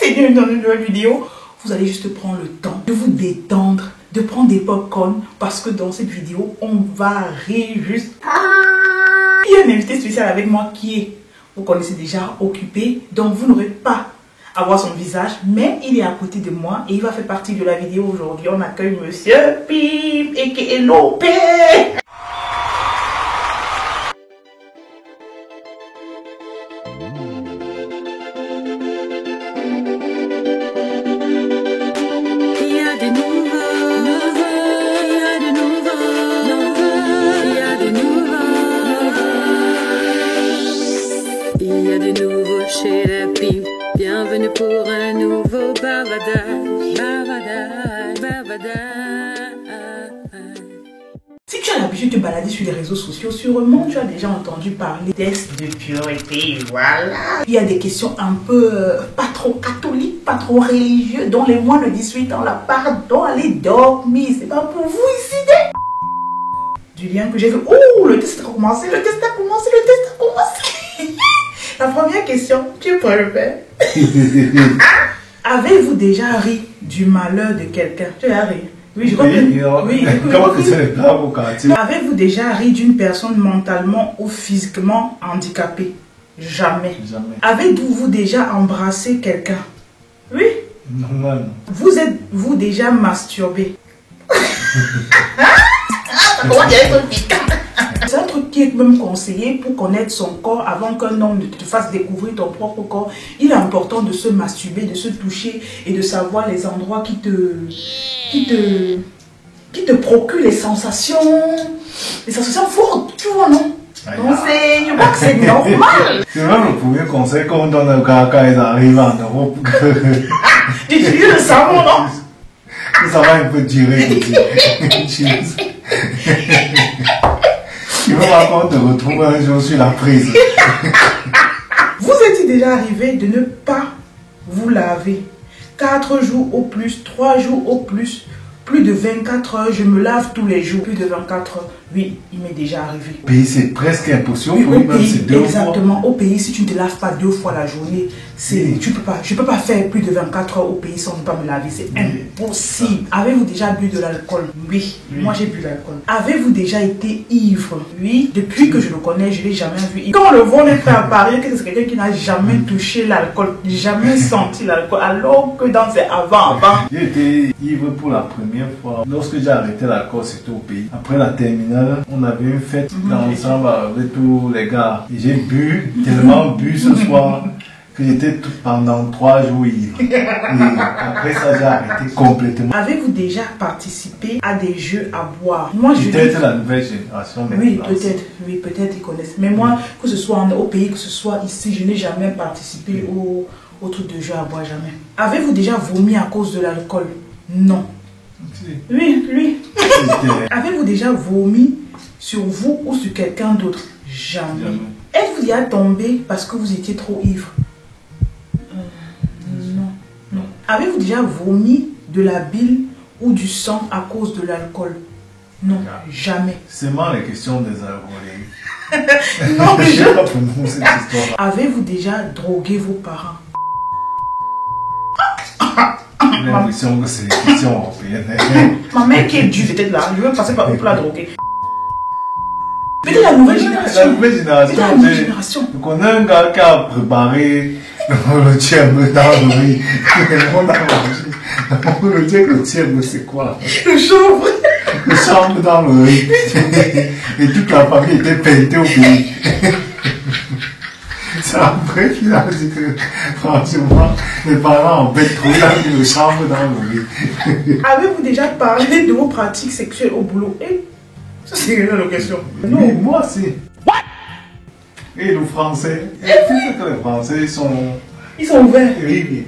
et bienvenue dans une nouvelle vidéo. Vous allez juste prendre le temps de vous détendre, de prendre des pop-corn parce que dans cette vidéo, on va rire juste. Il y a un invité spécial avec moi qui est, vous connaissez déjà, occupé, donc vous n'aurez pas à voir son visage, mais il est à côté de moi et il va faire partie de la vidéo aujourd'hui. On accueille Monsieur Pim et Lopé. Bienvenue pour un nouveau bavardage. Si tu as l'habitude de te balader sur les réseaux sociaux, sûrement tu as déjà entendu parler des tests de purité, voilà. Il y a des questions un peu pas trop catholiques, pas trop religieuses, dont les moins de 18 ans, la pardon, allez dormir, c'est pas pour vous ici. Du lien que j'ai fait, oh, le test a commencé, le test a commencé. La première question, tu peux le faire. Avez-vous déjà ri du malheur de quelqu'un? Tu as ri? Oui, je crois que oui. Comment que c'est grave au quartier? Avez-vous déjà ri d'une personne mentalement ou physiquement handicapée? Jamais. Jamais. Avez-vous déjà embrassé quelqu'un? Oui. Non. Vous êtes-vous déjà masturbé? C'est un truc qui est même conseillé pour connaître son corps avant qu'un homme ne te fasse découvrir ton propre corps. Il est important de se masturber, de se toucher et de savoir les endroits qui te procurent les sensations fortes, tu vois, non? Donc je crois que c'est normal. C'est même le premier conseil qu'on donne quand ils arrivent en Europe. D'utiliser le savon, non? Ça va un peu durer. Tu vas encore te retrouver un jour sur la prise. Vous est-il déjà arrivé de ne pas vous laver 4 jours au plus, 3 jours au plus, plus de 24 heures, je me lave tous les jours, plus de 24 heures. Oui, il m'est déjà arrivé. Au pays, c'est presque impossible. Oui, au même pays, c'est 2 exactement. fois. Au pays, si tu ne te laves pas 2 fois la journée, Oui. je peux pas faire plus de 24 heures au pays sans ne pas me laver. C'est impossible. Avez-vous déjà bu de l'alcool? Oui. Moi j'ai bu de l'alcool. Avez-vous déjà été ivre? Oui. Depuis que je le connais, je ne l'ai jamais vu. Quand le vol est fait à Paris, c'est quelqu'un qui n'a jamais touché l'alcool, jamais senti l'alcool, alors que dans ses avant. J'ai été ivre pour la première fois. Lorsque j'ai arrêté l'alcool, c'était au pays. Après la terminale, on avait une fête ensemble avec tous les gars. Et j'ai bu, tellement bu ce soir, que j'étais pendant 3 jours ivre. Et après ça, j'ai arrêté complètement. Avez-vous déjà participé à des jeux à boire? Moi, Peut-être la nouvelle génération. Oui, peut-être. Oui, peut-être ils connaissent. Mais moi, que ce soit au pays, que ce soit ici, je n'ai jamais participé au truc de jeu à boire, jamais. Avez-vous déjà vomi à cause de l'alcool? Non. Oui. Avez-vous déjà vomi sur vous ou sur quelqu'un d'autre? Jamais. Êtes-vous déjà tombé parce que vous étiez trop ivre? Non. Avez-vous déjà vomi de la bile ou du sang à cause de l'alcool? Non, jamais. C'est mal les questions des alcooliques. Non, Je sais pas pour nous cette histoire. Avez-vous déjà drogué vos parents? J'ai l'impression que c'est des questions européennes. Ma mère qui est due peut-être là, je vais passer par où pour la droguer. Peut-être la nouvelle génération. La nouvelle génération. Peut-être la nouvelle génération. Je connais un gars qui a préparé le tièbre dans le riz. On a mangé. Le tièbre, c'est quoi? Le chanvre. Le chanvre dans le riz. Et toute la famille était peintée au pays. C'est après qu'il a dit que, franchement, mes parents ont bête trop, il a mis le chanvre dans le riz. Avez-vous déjà parlé de vos pratiques sexuelles au boulot? Ça, c'est une autre question. Non, moi aussi. What? Et le français. Tu sais que les Français, ils sont ouverts. Oui.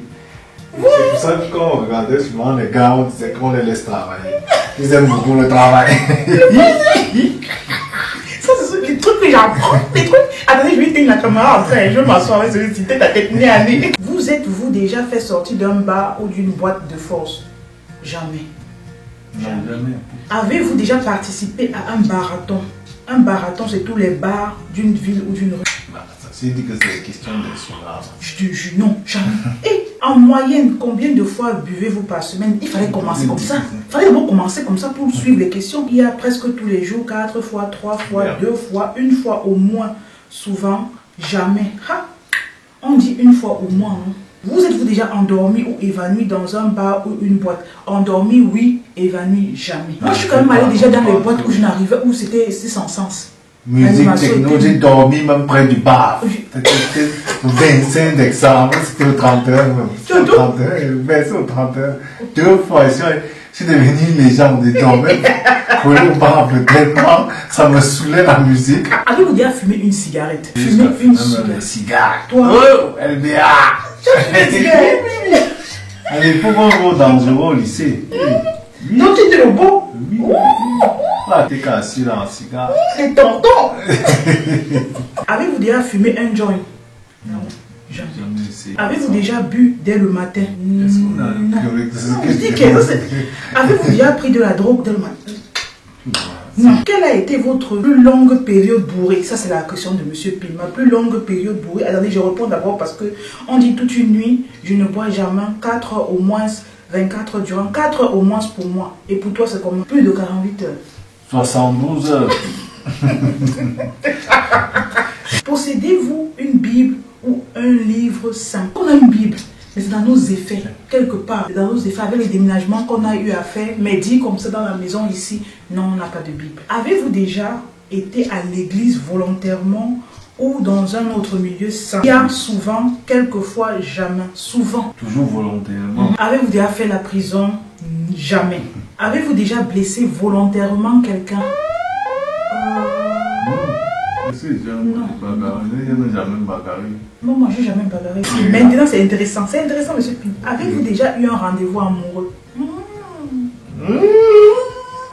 C'est pour ça que quand on regardait souvent les gars, on disait qu'on les laisse travailler. Ils aiment beaucoup le travail. Ça, c'est les trucs que j'apprends. Les trucs. Attendez, je vais éteindre la caméra après. Je vais m'asseoir avec celui-ci, tête à tête, nez à nez. Vous êtes-vous déjà fait sortir d'un bar ou d'une boîte de force? Jamais. Jamais. Avez-vous déjà participé à un marathon? Un marathon, c'est tous les bars d'une ville ou d'une rue. Ça, c'est dit que c'est question d'assurance. Je te jure, non, jamais. En moyenne, combien de fois buvez-vous par semaine? Il fallait commencer comme ça. Il fallait d'abord commencer comme ça pour suivre les questions. Il y a presque tous les jours, 4 fois, 3 fois, 2 fois, 1 fois au moins. Souvent, jamais. Ha! On dit 1 fois au moins. Hein. Vous êtes-vous déjà endormi ou évanoui dans un bar ou une boîte? Endormi, oui. Évanoui, jamais. Moi, je suis quand même allée déjà dans les boîtes où je n'arrivais, où c'était sans sens. Musique, techno, j'ai dormi même près du bar. C'était 25 d'examen, c'était au 31. C'était au 31, c'est au 31. 2 fois, je suis devenu une légende de dormir. Collé au bar tellement, ça me saoulait la musique. Avez-vous déjà fumé une cigarette? Fumer une cigarette. Toi? Oh, LBA! À l'époque, on va dangereux au lycée. Donc, tu étais le beau? Oui. Ah, t'es cassé dans un cigare. C'est tonton. Avez-vous déjà fumé un joint? Non, jamais. Avez-vous déjà bu dès le matin? Est-ce qu'on a Avez-vous déjà pris de la drogue dès le matin? Non. Quelle a été votre plus longue période bourrée? Ça, c'est la question de Monsieur Pim. Ma plus longue période bourrée. Attendez, je réponds d'abord parce que on dit toute une nuit, je ne bois jamais. 4 heures au moins, 24 heures durant. 4 heures au moins pour moi. Et pour toi, c'est combien? Plus de 48 heures. 72 heures. Possédez-vous une Bible ou un livre saint? On a une Bible, mais c'est dans nos effets, quelque part. C'est dans nos effets, avec les déménagements qu'on a eu à faire, mais dit comme ça dans la maison ici, non, on n'a pas de Bible. Avez-vous déjà été à l'église volontairement ou dans un autre milieu saint? Bien souvent, quelquefois, jamais. Souvent. Toujours volontairement. Avez-vous déjà fait la prison? Jamais. Avez-vous déjà blessé volontairement quelqu'un? Non. Non, moi, je n'ai jamais bagarré. Maintenant, c'est intéressant. C'est intéressant, monsieur Pim. Avez-vous déjà eu un rendez-vous amoureux?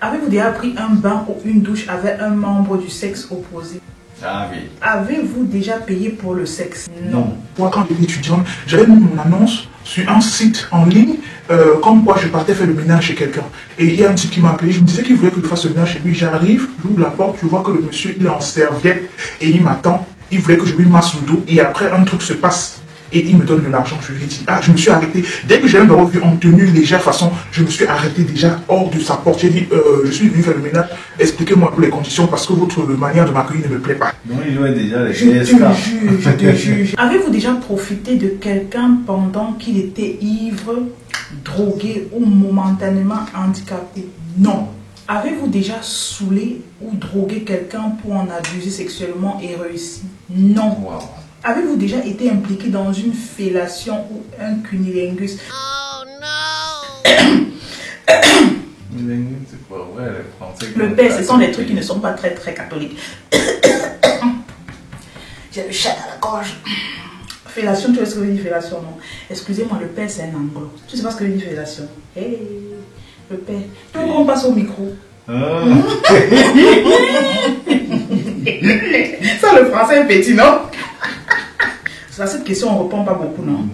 Avez-vous déjà pris un bain ou une douche avec un membre du sexe opposé? Ah oui. Avez-vous déjà payé pour le sexe? Non. Moi, quand j'étais étudiante, j'avais mis mon annonce sur un site en ligne, comme quoi je partais faire le ménage chez quelqu'un. Et il y a un type qui m'a appelé, je me disais qu'il voulait que je fasse le ménage chez lui. J'arrive, j'ouvre la porte, je vois que le monsieur il est en serviette et il m'attend. Il voulait que je lui masse le dos et après un truc se passe. Et il me donne de l'argent, je lui ai dit, ah, je me suis arrêté. Dès que j'ai un revu en tenue légère façon, je me suis arrêté déjà hors de sa porte. J'ai dit, je suis venu faire le ménage, expliquez-moi un peu les conditions parce que votre manière de m'accueillir ne me plaît pas. Donc il jouait déjà les Je te juge. Avez-vous déjà profité de quelqu'un pendant qu'il était ivre, drogué ou momentanément handicapé? Non. Avez-vous déjà saoulé ou drogué quelqu'un pour en abuser sexuellement et réussi? Non. Wow. Avez-vous déjà été impliqué dans une fellation ou un cunilingus? Oh non! C'est quoi? Ouais, les Français. Le père, ce sont des trucs qui ne sont pas très catholiques. J'ai le chat à la gorge. Fellation, tu vois ce que veut dire fellation, non? Excusez-moi, le père, c'est un anglo. Tu sais pas ce que veut dire fellation? Hey, le père. Tu veux qu'on passe au micro? Ça, le français est petit, non? À cette question, on ne répond pas beaucoup, non?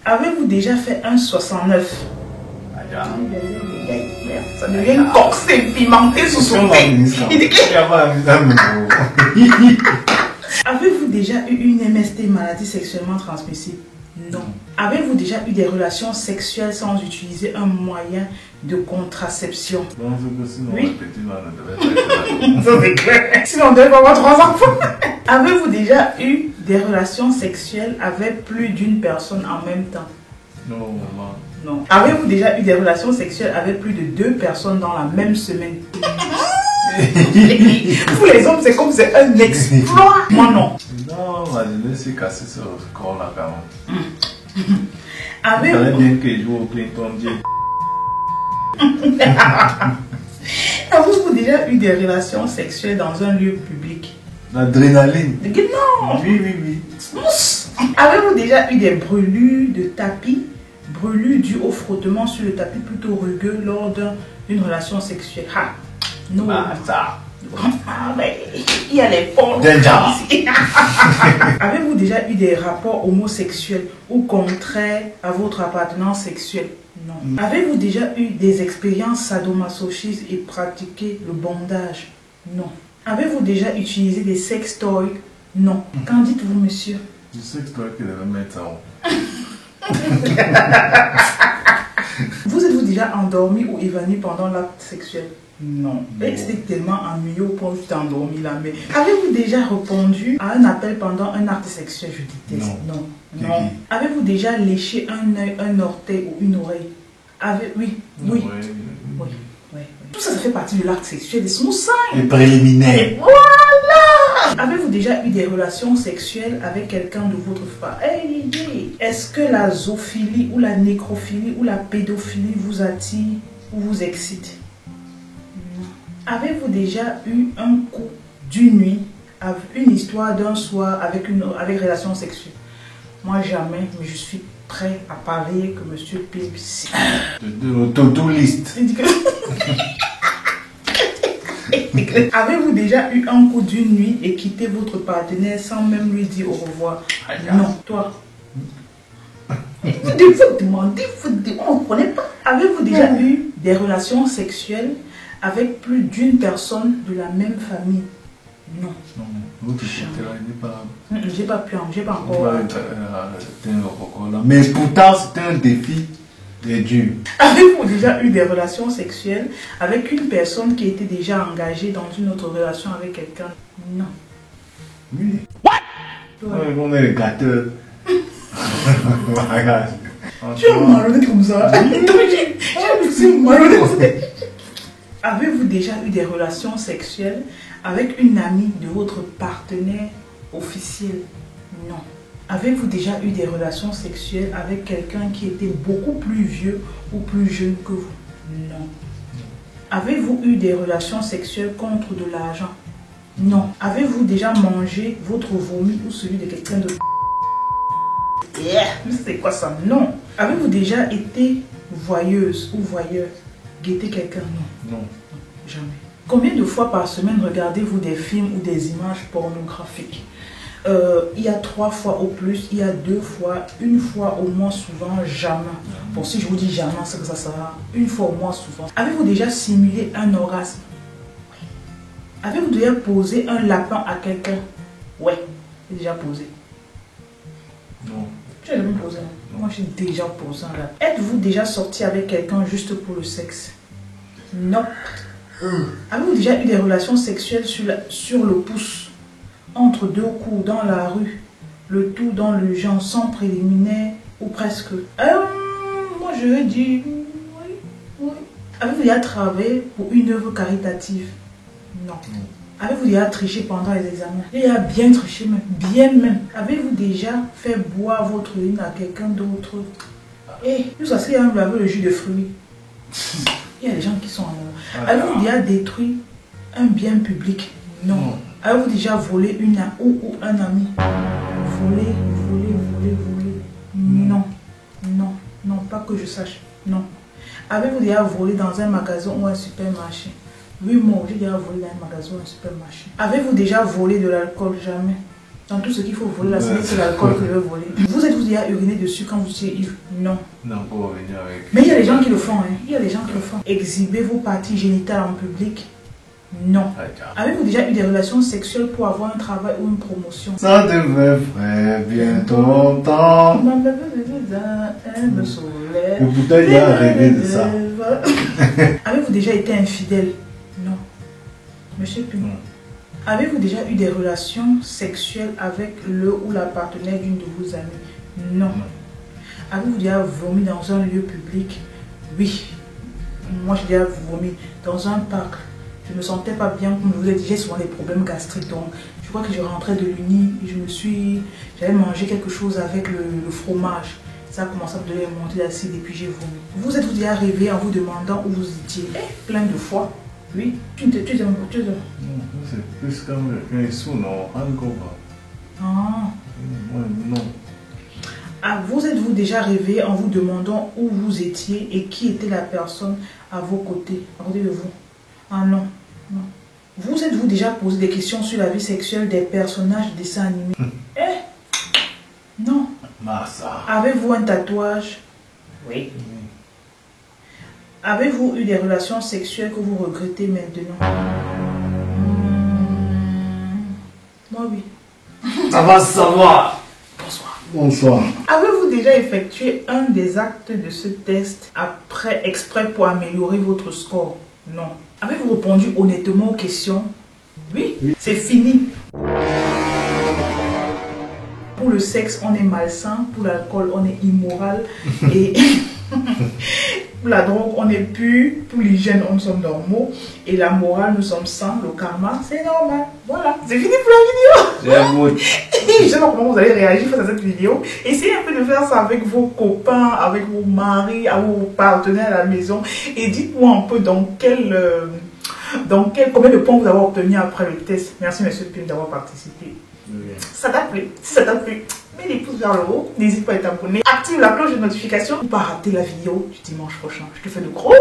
Avez-vous déjà fait un 69? Ça devient corsé, pimenté sous son nez. Avez-vous déjà eu une MST, maladie sexuellement transmissible? Non. Avez-vous déjà eu des relations sexuelles sans utiliser un moyen de contraception? Oui. Ça c'est clair. Sinon on devait pas avoir 3 enfants. Avez-vous déjà eu des relations sexuelles avec plus d'une personne en même temps? Non, maman. Non. Avez-vous déjà eu des relations sexuelles avec plus de 2 personnes dans la même semaine? Pour les hommes, c'est comme c'est un exploit. Moi, non. Non, ma jeunesse s'est cassée sur ce corps-là quand même. Avez-vous... Il fallait bien que je joue au Clinton J. Avez-vous déjà eu des relations sexuelles dans un lieu public? L'adrénaline. Non. Oui. Avez-vous déjà eu des brûlures de tapis? Brûlures dues au frottement sur le tapis plutôt rugueux lors d'une relation sexuelle? Ah, non. Ah, ça. Ah, mais il y a les ponts. Avez-vous déjà eu des rapports homosexuels ou contraires à votre appartenance sexuelle? Non. Avez-vous déjà eu des expériences sadomasochistes et pratiqué le bondage? Non. Avez-vous déjà utilisé des sextoys? Non. Qu'en dites-vous, monsieur? Je sais que toi qui devais mettre ça. Vous êtes-vous déjà endormi ou évanoui pendant l'acte sexuel? Non. Et c'était tellement ennuyeux au point où tu t'es endormi là. Mais avez-vous déjà répondu à un appel pendant un acte sexuel? Je déteste. Non. Non. Avez-vous déjà léché un œil, un orteil ou une oreille? Oui. Tout ça, ça fait partie de l'acte sexuel, des smooth signs. Les préliminaires. Voilà. Avez-vous déjà eu des relations sexuelles avec quelqu'un de votre famille? Est-ce que la zoophilie ou la nécrophilie ou la pédophilie vous attire ou vous excite? Non. Avez-vous déjà eu un coup d'une nuit, une histoire d'un soir avec relation sexuelle? Moi jamais, mais je suis prêt à parier que monsieur Pimp si. To-do list. Avez-vous déjà eu un coup d'une nuit et quitté votre partenaire sans même lui dire au revoir? Non, toi. Il faut demander, on ne connaît pas. Avez-vous déjà eu des relations sexuelles avec plus d'une personne de la même famille? Non. J'ai pas encore. Mais pourtant, c'était un défi de Dieu. Avez-vous déjà eu des relations sexuelles avec une personne qui était déjà engagée dans une autre relation avec quelqu'un? Non. Oui. What? On est les gâteurs. Tu es marronné comme ça. J'ai marronné comme ça. Avez-vous déjà eu des relations sexuelles avec une amie de votre partenaire officiel? Non. Avez-vous déjà eu des relations sexuelles avec quelqu'un qui était beaucoup plus vieux ou plus jeune que vous? Non. Avez-vous eu des relations sexuelles contre de l'argent? Non. Avez-vous déjà mangé votre vomi ou celui de quelqu'un de... C'est quoi ça? Non. Avez-vous déjà été voyeuse ou voyeur? Guetter quelqu'un? Non. Non. Jamais. Combien de fois par semaine regardez-vous des films ou des images pornographiques? Il y a 3 fois au plus, il y a 2 fois, 1 fois au moins souvent, jamais. Bon, si je vous dis jamais, c'est que ça sera 1 fois au moins souvent. Avez-vous déjà simulé un orgasme? Oui. Avez-vous déjà posé un lapin à quelqu'un? Ouais, j'ai déjà posé. Non. Tu as jamais posé? Moi, j'ai déjà posé un lapin. Êtes-vous déjà sorti avec quelqu'un juste pour le sexe? Non. Avez-vous déjà eu des relations sexuelles sur le pouce? Entre 2 coups dans la rue, le tout dans le genre sans préliminaire ou presque? Moi je dis oui. Avez-vous déjà travaillé pour une œuvre caritative? Non. Avez-vous déjà triché pendant les examens? Il y a bien triché même, bien même. Avez-vous déjà fait boire votre urine à quelqu'un d'autre? Nous ça c'est un laver le jus de fruits. Il y a des gens qui sont en... Avez-vous déjà détruit un bien public? Non. Avez-vous déjà volé ou un ami? Voler. Non, pas que je sache. Non. Avez-vous déjà volé dans un magasin ou un supermarché? Oui, moi, j'ai déjà volé dans un magasin ou un supermarché. Avez-vous déjà volé de l'alcool? Jamais. Dans tout ce qu'il faut voler, là, c'est l'alcool que je veux voler. Vous êtes-vous déjà uriné dessus quand vous étiez ivre? Non. Non, pas revenir avec. Mais il y a des gens qui le font, hein. Il y a des gens qui le font. Exhibez vos parties génitales en public? Non. Avez-vous déjà eu des relations sexuelles pour avoir un travail ou une promotion? Ça devrait faire bientôt temps. Et pourtant, il a rêvé de ça. Avez-vous déjà été infidèle? Non. Monsieur Pino. Avez-vous déjà eu des relations sexuelles avec le ou la partenaire d'une de vos amies? Non. Avez-vous déjà vomi dans un lieu public? Oui. Moi, j'ai déjà vomi dans un parc. Je ne me sentais pas bien, comme je vous ai dit, j'ai souvent des problèmes gastriques. Donc, je crois que je rentrais de l'uni et j'avais mangé quelque chose avec le fromage. Ça a commencé à me donner une montée d'acide et puis j'ai vomi. Vous êtes-vous déjà arrivé en vous demandant où vous étiez? Plein de fois. Oui. Tu te... Non, c'est plus comme un sous, non, hangover. Ah. Non. Vous êtes-vous déjà réveillé en vous demandant où vous étiez et qui était la personne à vos côtés, à côté de vous? Ah non. Vous êtes-vous déjà posé des questions sur la vie sexuelle des personnages de dessins animés? Non. Massa. Avez-vous un tatouage? Oui. Avez-vous eu des relations sexuelles que vous regrettez maintenant? Moi oui. Ça va savoir. Bonsoir. Bonsoir. Avez-vous déjà effectué un des actes de ce test exprès pour améliorer votre score? Non. Avez-vous répondu honnêtement aux questions? Oui. C'est fini. Pour le sexe, on est malsain. Pour l'alcool, on est immoral. Et pour la drogue, on est pur. Pour l'hygiène, nous sommes normaux. Et la morale, nous sommes sains. Le karma, c'est normal. Voilà, c'est fini pour la vidéo. Je ne sais pas comment vous allez réagir face à cette vidéo. Essayez un peu de faire ça avec vos copains, avec vos maris, avec vos partenaires à la maison. Et dites-moi un peu combien de points vous avez obtenu après le test. Merci, monsieur Pim, d'avoir participé. Ça t'a plu? Si ça t'a plu, mets les pouces vers le haut, n'hésite pas à t'abonner, active la cloche de notification pour ne pas rater la vidéo du dimanche prochain. Je te fais de gros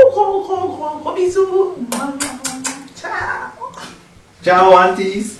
bisous. Ciao. Ciao, aunties.